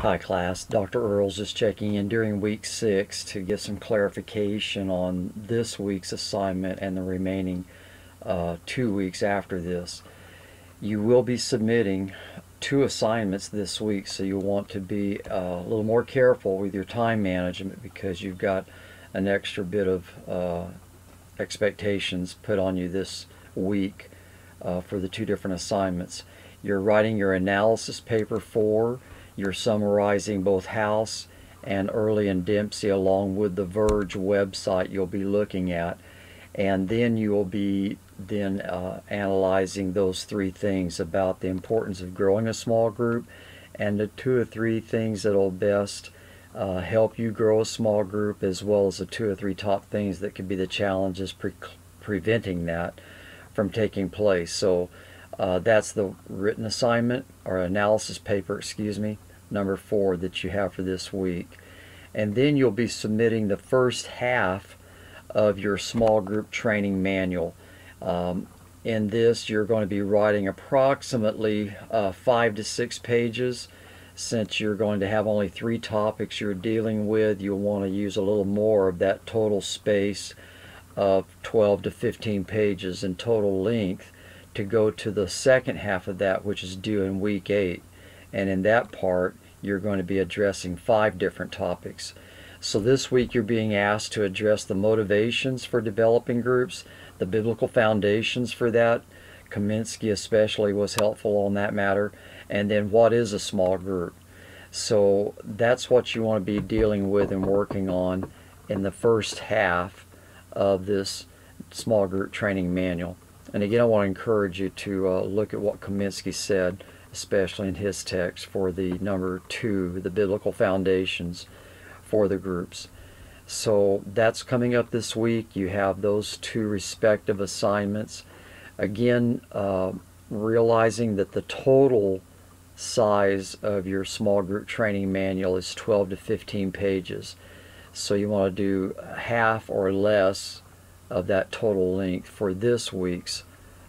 Hi class, Dr. Earls is checking in during week 6 to get some clarification on this week's assignment and the remaining 2 weeks after this. You will be submitting 2 assignments this week, so you'll want to be a little more careful with your time management because you've got an extra bit of expectations put on you this week for the 2 different assignments. You're writing your analysis paper 4. You're summarizing both House and Early and Dempsey along with the Verge website you'll be looking at, and then you will be analyzing those 3 things about the importance of growing a small group and the 2 or 3 things that will best help you grow a small group, as well as the 2 or 3 top things that could be the challenges preventing that from taking place. So that's the written assignment, or analysis paper, excuse me, number 4 that you have for this week. And then you'll be submitting the first half of your small group training manual. In this, you're going to be writing approximately 5 to 6 pages. Since you're going to have only 3 topics you're dealing with, you'll want to use a little more of that total space of 12 to 15 pages in total length to go to the second half of that, which is due in week 8. And in that part, you're going to be addressing 5 different topics. So this week you're being asked to address the motivations for developing groups, the biblical foundations for that. Kaminsky especially was helpful on that matter. And then what is a small group? So that's what you want to be dealing with and working on in the first half of this small group training manual. And again, I want to encourage you to look at what Kaminsky said, especially in his text for the number 2, the biblical foundations for the groups. So that's coming up this week. You have those 2 respective assignments. Again, realizing that the total size of your small group training manual is 12 to 15 pages. So you want to do half or less of that total length for this week's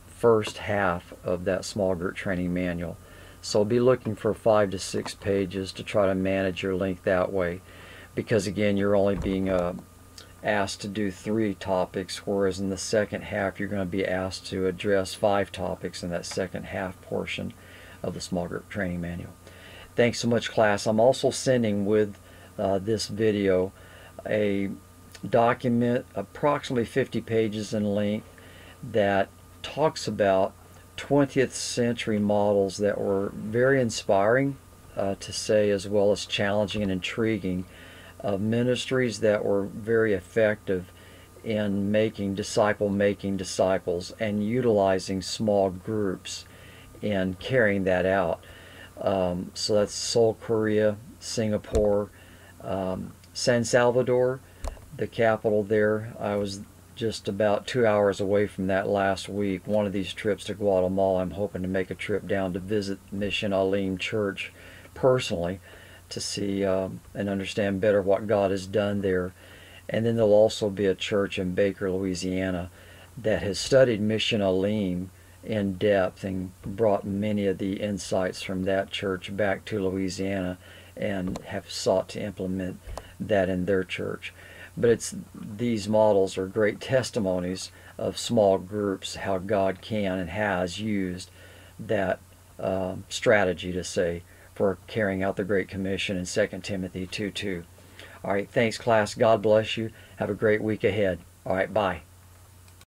first half of that small group training manual. So be looking for 5 to 6 pages to try to manage your length that way, because again, you're only being asked to do 3 topics, whereas in the second half you're going to be asked to address 5 topics in that second half portion of the small group training manual. Thanks so much, class. I'm also sending with this video a document approximately 50 pages in length that talks about 20th century models that were very inspiring to say, as well as challenging and intriguing, of ministries that were very effective in making disciples and utilizing small groups and carrying that out. So that's Seoul, Korea, Singapore, San Salvador, the capital there. I was just about 2 hours away from that last week. One of these trips to Guatemala, I'm hoping to make a trip down to visit Mission Alim Church personally to see and understand better what God has done there. And then there'll also be a church in Baker, Louisiana that has studied Mission Alim in depth and brought many of the insights from that church back to Louisiana and have sought to implement that in their church. But these models are great testimonies of small groups, how God can and has used that strategy, to say, for carrying out the Great Commission in 2 Timothy 2:2. All right, thanks class. God bless you. Have a great week ahead. All right, bye.